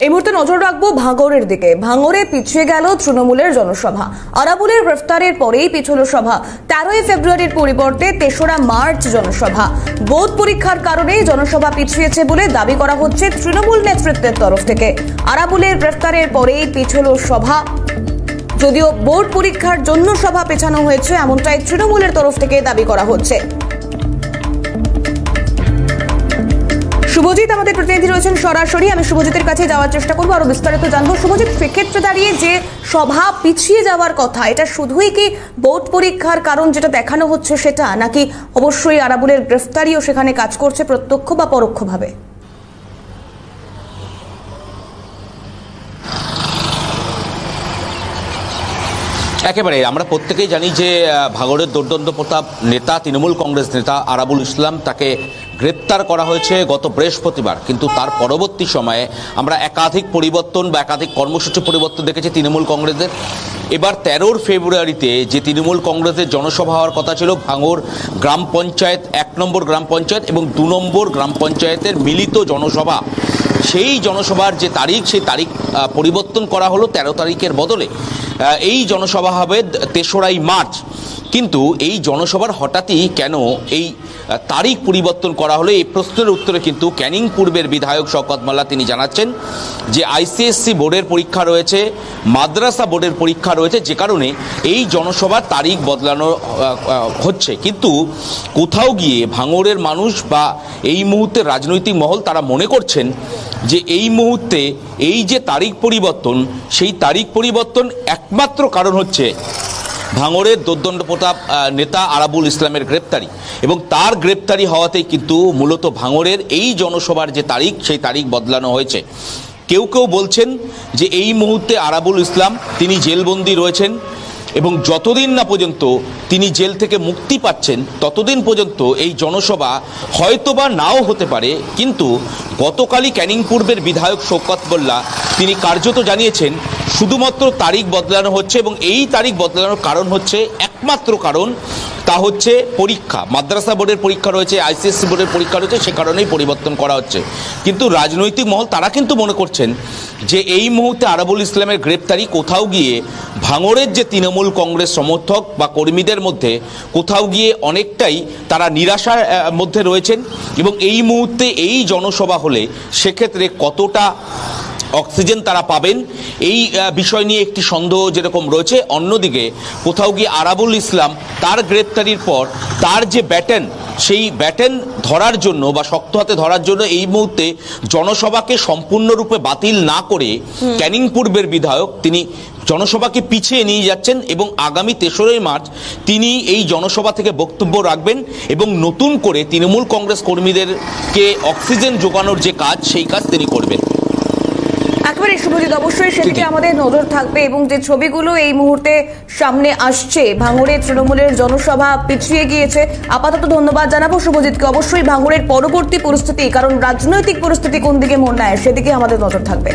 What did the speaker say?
এই মুহূর্তে নজর রাখবো ভাঙড়ের দিকে। ভাঙড়ে পিছিয়ে গেল তৃণমূলের জনসভা। আরাবুলের গ্রেফতারের পরেই পিছল সভা। 13ই ফেব্রুয়ারির পরিবর্তে 3রা মার্চ জনসভা। বোর্ড পরীক্ষার কারণে জনসভা পিছিয়েছে বলে দাবি করা হচ্ছে তৃণমূল নেতৃত্বের তরফ থেকে। আরাবুলের গ্রেফতারের পরেই পিছল সভা। যদিও বোর্ড পরীক্ষার জন্য সভা পেছানো হয়েছে এমনটাই তৃণমূলের তরফ থেকে দাবি করা হচ্ছে। শুভজিৎ আমাদের প্রতিনিধি রয়েছেন সরাসরি, আমি শুভজিতের কাছে যাওয়ার চেষ্টা করবো, আরো বিস্তারিত জানবো। শুভজিৎ, সেক্ষেত্রে দাঁড়িয়ে যে সভা পিছিয়ে যাওয়ার কথা, এটা শুধুই কি বোর্ড পরীক্ষার কারণ যেটা দেখানো হচ্ছে সেটা, নাকি অবশ্যই আরাবুলের গ্রেফতারিও সেখানে কাজ করছে প্রত্যক্ষ বা পরোক্ষভাবে? একেবারে আমরা প্রত্যেকেই জানি যে ভাঙড়ের দুর্দণ্ড প্রতাপ নেতা, তৃণমূল কংগ্রেস নেতা আরাবুল ইসলাম, তাকে গ্রেপ্তার করা হয়েছে গত বৃহস্পতিবার। কিন্তু তার পরবর্তী সময়ে আমরা একাধিক পরিবর্তন বা একাধিক কর্মসূচি পরিবর্তন দেখেছি তৃণমূল কংগ্রেসের। এবার 13 ফেব্রুয়ারিতে যে তৃণমূল কংগ্রেসের জনসভা হওয়ার কথা ছিল ভাঙড় গ্রাম পঞ্চায়েত 1 নম্বর গ্রাম পঞ্চায়েত এবং 2 নম্বর গ্রাম পঞ্চায়েতের মিলিত জনসভা, সেই জনসভার যে তারিখ, সেই তারিখ পরিবর্তন করা হলো 13 তারিখের বদলে এই জনসভা হবে 3রা মার্চ। কিন্তু এই জনসভার হঠাৎই কেন এই তারিখ পরিবর্তন করা হলো, এই প্রশ্নের উত্তরে কিন্তু ক্যানিং পূর্বের বিধায়ক শওকত মোল্লা তিনি জানাচ্ছেন যে আইসিএসসি বোর্ডের পরীক্ষা রয়েছে, মাদ্রাসা বোর্ডের পরীক্ষা রয়েছে, যে কারণে এই জনসভার তারিখ বদলানো হচ্ছে। কিন্তু কোথাও গিয়ে ভাঙড়ের মানুষ বা এই মুহূর্তে রাজনৈতিক মহল তারা মনে করছেন যে এই মুহূর্তে এই যে তারিখ পরিবর্তন, সেই তারিখ পরিবর্তন একমাত্র কারণ হচ্ছে ভাঙড়ের দুর্দণ্ড প্রতাপ নেতা আরাবুল ইসলামের গ্রেপ্তারি, এবং তার গ্রেপ্তারি হওয়াতেই কিন্তু মূলত ভাঙড়ের এই জনসভার যে তারিখ, সেই তারিখ বদলানো হয়েছে। কেউ কেউ বলছেন যে এই মুহূর্তে আরাবুল ইসলাম তিনি জেলবন্দি রয়েছেন এবং যতদিন না পর্যন্ত তিনি জেল থেকে মুক্তি পাচ্ছেন ততদিন পর্যন্ত এই জনসভা হয়তোবা নাও হতে পারে। কিন্তু গতকালই ক্যানিং পূর্বের বিধায়ক শওকত মোল্লা তিনি কার্যত জানিয়েছেন শুধুমাত্র তারিখ বদলানো হচ্ছে, এবং এই তারিখ বদলানোর কারণ হচ্ছে, একমাত্র কারণ তা হচ্ছে পরীক্ষা। মাদ্রাসা বোর্ডের পরীক্ষা রয়েছে, আইসিএসসি বোর্ডের পরীক্ষা রয়েছে, সে কারণেই পরিবর্তন করা হচ্ছে। কিন্তু রাজনৈতিক মহল তারা কিন্তু মনে করছেন যে এই মুহূর্তে আরাবুল ইসলামের গ্রেপ্তারি কোথাও গিয়ে ভাঙড়ের যে তৃণমূল কংগ্রেস সমর্থক বা কর্মীদের মধ্যে কোথাও গিয়ে অনেকটাই তারা নিরাশার মধ্যে রয়েছেন, এবং এই মুহূর্তে এই জনসভা হলে সেক্ষেত্রে কতটা অক্সিজেন তারা পাবেন এই বিষয় নিয়ে একটি সন্দেহ যেরকম রয়েছে। অন্যদিকে কোথাও গিয়ে আরাবুল ইসলাম তার গ্রেপ্তারির পর তার যে ব্যাটন, সেই ব্যাটন ধরার জন্য বা শক্ত হাতে ধরার জন্য এই মুহূর্তে জনসভাকে সম্পূর্ণরূপে বাতিল না করে ক্যানিং পূর্বের বিধায়ক তিনি জনসভাকে পিছিয়ে নিয়ে যাচ্ছেন, এবং আগামী 3রা মার্চ তিনি এই জনসভা থেকে বক্তব্য রাখবেন এবং নতুন করে তৃণমূল কংগ্রেস কর্মীদেরকে অক্সিজেন যোগানোর যে কাজ, সেই কাজ তিনি করবেন। একেবারে শুভজিৎ, অবশ্যই সেদিকে আমাদের নজর থাকবে, এবং যে ছবিগুলো এই মুহূর্তে সামনে আসছে, ভাঙড়ে তৃণমূলের জনসভা পিছিয়ে গিয়েছে। আপাতত ধন্যবাদ জানাবো শুভজিৎকে। অবশ্যই ভাঙড়ের পরবর্তী পরিস্থিতি, কারণ রাজনৈতিক পরিস্থিতি কোন দিকে মোড় নেয় সেদিকে আমাদের নজর থাকবে।